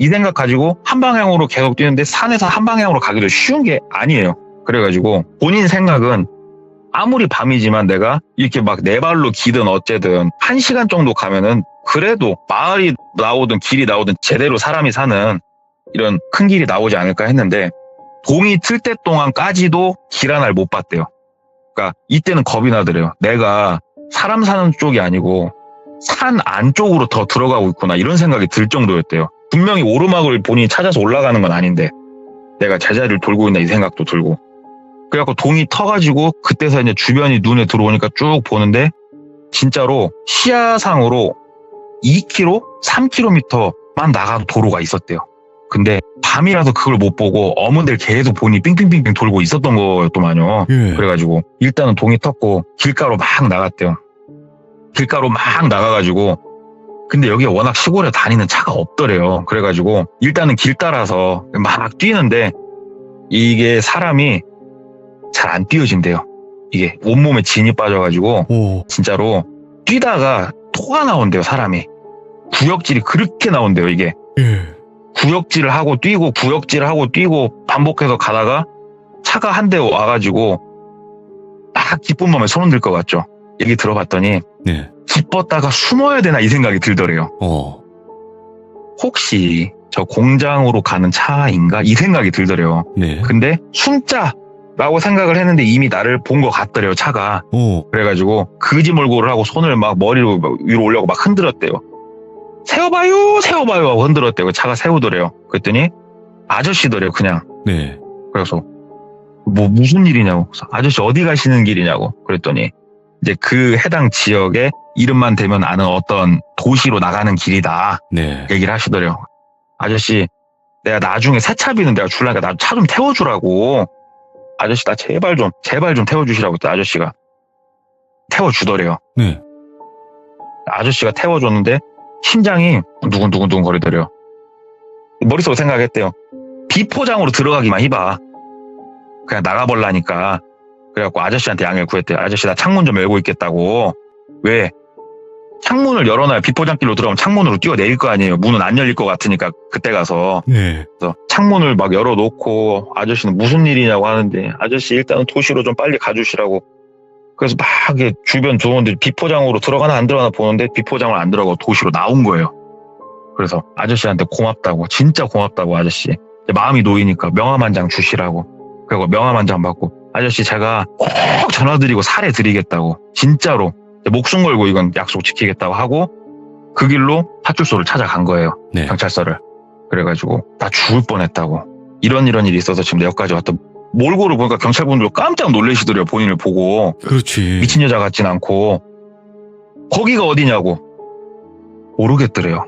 이 생각 가지고 한 방향으로 계속 뛰는데 산에서 한 방향으로 가기도 쉬운 게 아니에요. 그래가지고 본인 생각은 아무리 밤이지만 내가 이렇게 막 네 발로 기든 어쨌든 1시간 정도 가면은 그래도 마을이 나오든 길이 나오든 제대로 사람이 사는 이런 큰 길이 나오지 않을까 했는데 동이 틀 때 동안까지도 길 하나를 못 봤대요. 그러니까 이때는 겁이 나더래요. 내가 사람 사는 쪽이 아니고 산 안쪽으로 더 들어가고 있구나 이런 생각이 들 정도였대요. 분명히 오르막을 본인이 찾아서 올라가는 건 아닌데 내가 제자리를 돌고 있나 이 생각도 들고 그래갖고 동이 터가지고 그때서 이제 주변이 눈에 들어오니까 쭉 보는데 진짜로 시야상으로 2km, 3km만 나가도 도로가 있었대요. 근데 밤이라서 그걸 못 보고 어문들 계속 본인이 빙빙빙빙 돌고 있었던 거였더만요. 그래가지고 일단은 동이 텄고 길가로 막 나갔대요. 길가로 막 나가가지고 근데 여기가 워낙 시골에 다니는 차가 없더래요. 그래가지고 일단은 길 따라서 막 뛰는데 이게 사람이 잘 안 뛰어진대요. 이게 온몸에 진이 빠져가지고 진짜로 뛰다가 토가 나온대요. 사람이. 구역질이 그렇게 나온대요. 이게. 구역질을 하고 뛰고 구역질을 하고 뛰고 반복해서 가다가 차가 한 대 와가지고 막 기쁜 마음에 손 흔들 것 같죠. 얘기 들어봤더니 기뻤다가 숨어야 되나 이 생각이 들더래요. 혹시 저 공장으로 가는 차인가 이 생각이 들더래요. 근데 숨자라고 생각을 했는데 이미 나를 본 것 같더래요. 차가. 그래가지고 거짓말고를 하고 손을 막 머리로 위로 올려고 막 흔들었대요. 세워봐요 하고 흔들었대요. 차가 세우더래요. 그랬더니 아저씨더래요. 그냥. 그래서 뭐 무슨 일이냐고. 아저씨 어디 가시는 길이냐고. 그랬더니 이제 그 해당 지역에 이름만 대면 아는 어떤 도시로 나가는 길이다. 얘기를 하시더래요. 아저씨 내가 나중에 세차비는 내가 줄라니까 나 차 좀 태워주라고. 아저씨 나 제발 좀 태워주시라고 했더니 아저씨가 태워주더래요. 아저씨가 태워줬는데 심장이 두근두근 거리더래요. 머릿속으로 생각했대요. 비포장으로 들어가기만 해봐. 그냥 나가볼라니까. 그래갖고 아저씨한테 양해를 구했대요. 아저씨 나 창문 좀 열고 있겠다고. 왜? 창문을 열어놔야 비포장길로 들어가면 창문으로 뛰어내릴 거 아니에요. 문은 안 열릴 것 같으니까 그때 가서. 네. 그래서 창문을 막 열어놓고 아저씨는 무슨 일이냐고 하는데 아저씨 일단은 도시로 좀 빨리 가주시라고. 그래서 막 이게 주변 조원들이 비포장으로 들어가나 안 들어가나 보는데 비포장을 안 들어가고 도시로 나온 거예요. 그래서 아저씨한테 고맙다고, 진짜 고맙다고 아저씨. 마음이 놓이니까 명함 한 장 주시라고. 그리고 명함 한 장 받고 아저씨 제가 꼭 전화드리고 살해드리겠다고. 진짜로. 목숨 걸고 이건 약속 지키겠다고 하고 그 길로 파출소를 찾아간 거예요. 네. 경찰서를. 그래가지고 나 죽을 뻔했다고. 이런 일이 있어서 지금 내 여기까지 왔다. 몰고를 보니까 경찰분들 깜짝 놀라시더래요. 본인을 보고. 그렇지. 미친 여자 같진 않고. 거기가 어디냐고. 모르겠더래요.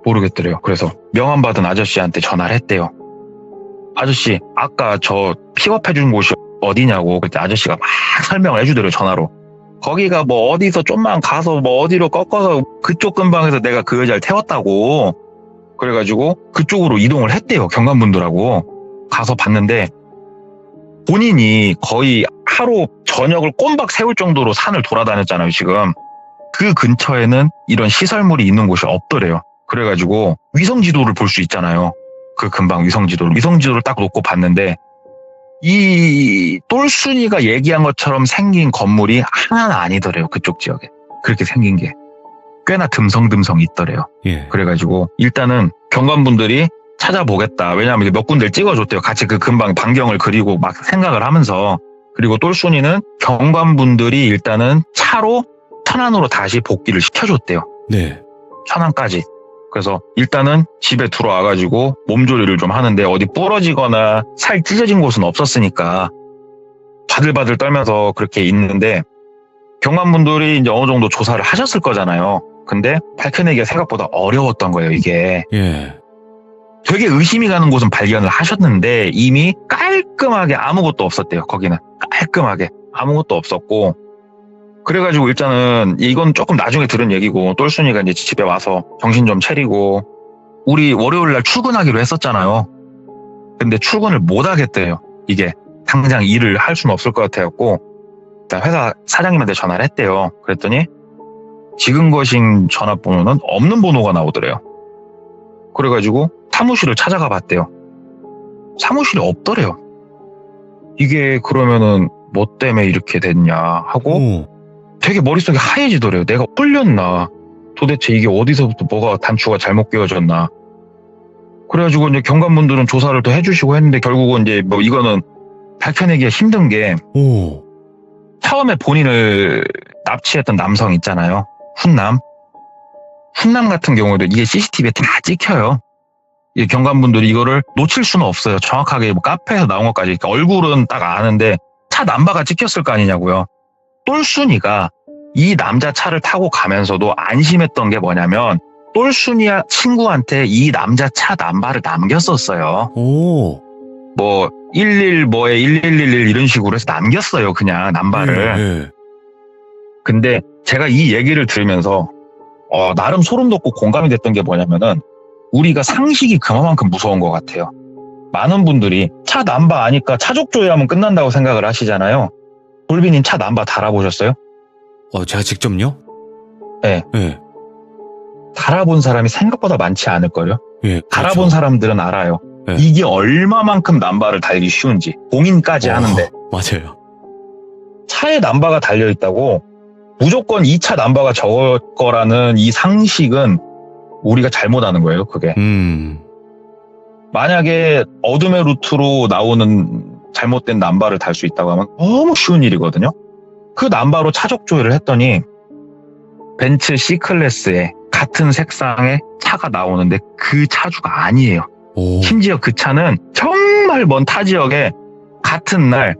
모르겠더래요. 그래서 명함 받은 아저씨한테 전화를 했대요. 아저씨 아까 저 픽업해 준 곳이 어디냐고. 그때 아저씨가 막 설명을 해주더래요. 전화로. 거기가 뭐 어디서 좀만 가서 뭐 어디로 꺾어서 그쪽 근방에서 내가 그 여자를 태웠다고. 그래가지고 그쪽으로 이동을 했대요. 경관분들하고. 가서 봤는데 본인이 거의 하루 저녁을 꼬박 세울 정도로 산을 돌아다녔잖아요. 지금. 그 근처에는 이런 시설물이 있는 곳이 없더래요. 그래가지고 위성지도를 볼 수 있잖아요. 그 근방 위성지도를 딱 놓고 봤는데 이 똘순이가 얘기한 것처럼 생긴 건물이 하나는 아니더래요. 그쪽 지역에. 그렇게 생긴 게 꽤나 듬성듬성 있더래요. 예. 그래가지고 일단은 경관분들이 찾아보겠다. 왜냐하면 몇 군데를 찍어줬대요. 같이 그 근방 반경을 그리고 막 생각을 하면서. 그리고 똘순이는 경관분들이 일단은 차로 천안으로 다시 복귀를 시켜줬대요. 네. 천안까지. 그래서 일단은 집에 들어와가지고 몸조리를 좀 하는데 어디 부러지거나 살 찢어진 곳은 없었으니까 바들바들 떨면서 그렇게 있는데 경관분들이 이제 어느 정도 조사를 하셨을 거잖아요. 근데 밝혀내기가 생각보다 어려웠던 거예요, 이게. 예. 되게 의심이 가는 곳은 발견을 하셨는데 이미 깔끔하게 아무것도 없었대요, 거기는. 깔끔하게 아무것도 없었고. 그래가지고 일단은 이건 조금 나중에 들은 얘기고 똘순이가 이제 집에 와서 정신 좀 차리고 우리 월요일 날 출근하기로 했었잖아요. 근데 출근을 못 하겠대요. 이게 당장 일을 할 수는 없을 것 같아갖고 일단 회사 사장님한테 전화를 했대요. 그랬더니 지금 거신 전화번호는 없는 번호가 나오더래요. 그래가지고 사무실을 찾아가 봤대요. 사무실이 없더래요. 이게 그러면은 뭐 때문에 이렇게 됐냐 하고 오. 되게 머릿속이 하얘지더래요. 내가 홀렸나? 도대체 이게 어디서부터 뭐가 단추가 잘못 끼워졌나? 그래가지고 이제 경관분들은 조사를 또 해주시고 했는데 결국은 이제 뭐 이거는 밝혀내기가 힘든 게 오. 처음에 본인을 납치했던 남성 있잖아요. 훈남 같은 경우에도 이게 CCTV에 다 찍혀요. 이 경관분들이 이거를 놓칠 수는 없어요. 정확하게 뭐 카페에서 나온 것까지 얼굴은 딱 아는데 차 남바가 찍혔을 거 아니냐고요. 똘순이가 이 남자 차를 타고 가면서도 안심했던 게 뭐냐면 똘순이 친구한테 이 남자 차 남바를 남겼었어요. 오. 뭐 1111 이런 식으로 해서 남겼어요. 그냥 남바를. 예. 근데 제가 이 얘기를 들으면서 나름 소름 돋고 공감이 됐던 게 뭐냐면은 우리가 상식이 그만큼 무서운 것 같아요. 많은 분들이 차 남바 아니까 차족 조회하면 끝난다고 생각을 하시잖아요. 돌비님 차 남바 달아보셨어요? 제가 직접요? 네. 예. 달아본 사람이 생각보다 많지 않을걸요? 예. 달아본 사람들은 알아요. 네. 이게 얼마만큼 남바를 달기 쉬운지. 봉인까지 하는데. 맞아요. 차에 남바가 달려있다고 무조건 이 차 남바가 저걸 거라는 이 상식은 우리가 잘못하는 거예요, 그게. 만약에 어둠의 루트로 나오는 잘못된 남바를 달 수 있다고 하면 너무 쉬운 일이거든요. 그 남바로 차적 조회를 했더니 벤츠 C클래스에 같은 색상의 차가 나오는데 그 차주가 아니에요. 오. 심지어 그 차는 정말 먼 타 지역에 같은 날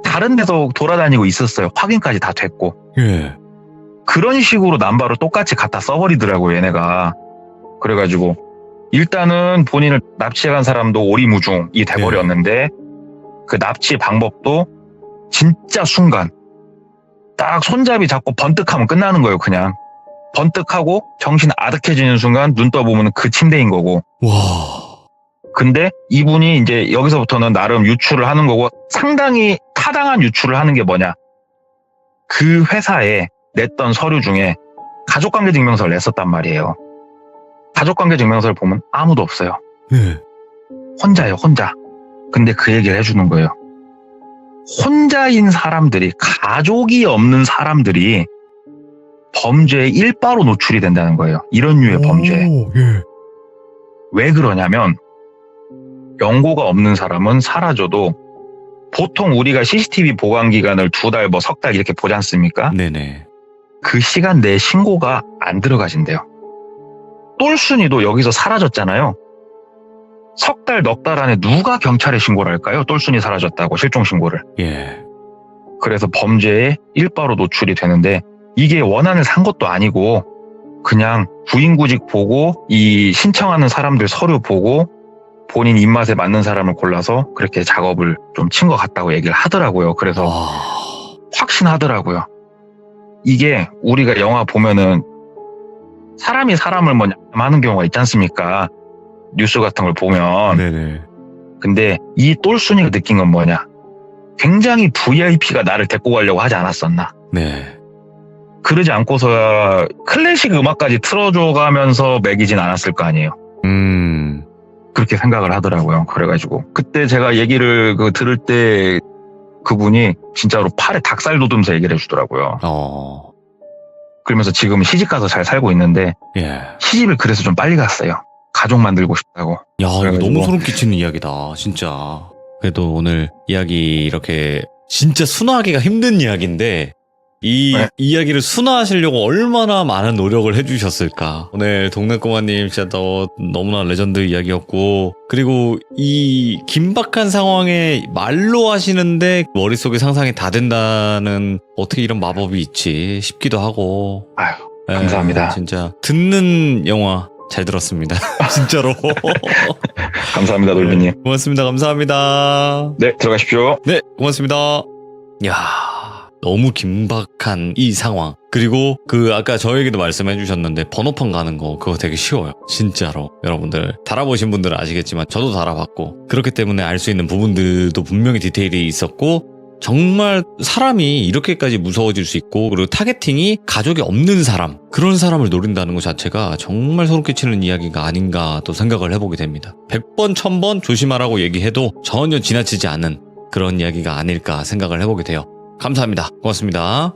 다른 데서 돌아다니고 있었어요. 확인까지 다 됐고. 예. 그런 식으로 남바로 똑같이 갖다 써버리더라고요, 얘네가. 그래가지고 일단은 본인을 납치해간 사람도 오리무중이 돼버렸는데 그 납치 방법도 진짜 순간 딱 손잡이 잡고 번뜩하면 끝나는 거예요. 그냥 번뜩하고 정신 아득해지는 순간 눈 떠보면 그 침대인 거고. 와. 근데 이분이 이제 여기서부터는 나름 유출을 하는 거고 상당히 타당한 유출을 하는 게 뭐냐. 그 회사에 냈던 서류 중에 가족관계증명서를 냈었단 말이에요. 가족관계증명서를 보면 아무도 없어요. 네. 혼자예요, 혼자. 근데 그 얘기를 해주는 거예요. 혼자인 사람들이, 가족이 없는 사람들이 범죄에 일바로 노출이 된다는 거예요. 이런 류의 범죄에. 예. 왜 그러냐면 연고가 없는 사람은 사라져도 보통 우리가 CCTV 보관 기간을 2달, 뭐 석 달 이렇게 보지 않습니까? 네네. 그 시간 내에 신고가 안 들어가진대요. 똘순이도 여기서 사라졌잖아요. 석 달, 넉 달 안에 누가 경찰에 신고를 할까요? 똘순이 사라졌다고 실종 신고를. 예. 그래서 범죄에 일바로 노출이 되는데 이게 원한을 산 것도 아니고 그냥 구인구직 보고 이 신청하는 사람들 서류 보고 본인 입맛에 맞는 사람을 골라서 그렇게 작업을 좀 친 것 같다고 얘기를 하더라고요. 그래서 확신하더라고요. 이게 우리가 영화 보면은 사람이 사람을 뭐 하는 경우가 있지 않습니까? 뉴스 같은 걸 보면. 네네. 근데 이 똘순이가 느낀 건 뭐냐? 굉장히 VIP가 나를 데리고 가려고 하지 않았었나? 네. 그러지 않고서야 클래식 음악까지 틀어줘가면서 매기진 않았을 거 아니에요. 그렇게 생각을 하더라고요. 그래가지고 그때 제가 얘기를 들을 때 그분이 진짜로 팔에 닭살 돋으면서 얘기를 해주더라고요. 그러면서 지금 시집 가서 잘 살고 있는데 예. 시집을 그래서 좀 빨리 갔어요. 가족 만들고 싶다고. 야, 이거 그래가지고. 너무 소름 끼치는 이야기다, 진짜. 그래도 오늘 이야기 이렇게 진짜 순화하기가 힘든 이야기인데 이 네. 이야기를 순화하시려고 얼마나 많은 노력을 해주셨을까. 오늘 동네꼬마님 진짜 너무나 레전드 이야기였고, 그리고 이 긴박한 상황에 말로 하시는데 머릿속에 상상이 다 된다는 어떻게 이런 마법이 있지 싶기도 하고. 아유, 감사합니다. 진짜 듣는 영화 잘 들었습니다. 진짜로. 감사합니다, 놀비님. 고맙습니다. 감사합니다. 네, 들어가십시오. 네, 고맙습니다. 야, 너무 긴박한 이 상황. 그리고 아까 저에게도 말씀해 주셨는데 번호판 가는 거 그거 되게 쉬워요. 진짜로. 여러분들 달아보신 분들은 아시겠지만 저도 달아봤고, 그렇기 때문에 알 수 있는 부분들도 분명히 디테일이 있었고, 정말 사람이 이렇게까지 무서워질 수 있고, 그리고 타겟팅이 가족이 없는 사람, 그런 사람을 노린다는 것 자체가 정말 소름 끼치는 이야기가 아닌가 또 생각을 해보게 됩니다. 100번 1000번 조심하라고 얘기해도 전혀 지나치지 않은 그런 이야기가 아닐까 생각을 해보게 돼요. 감사합니다. 고맙습니다.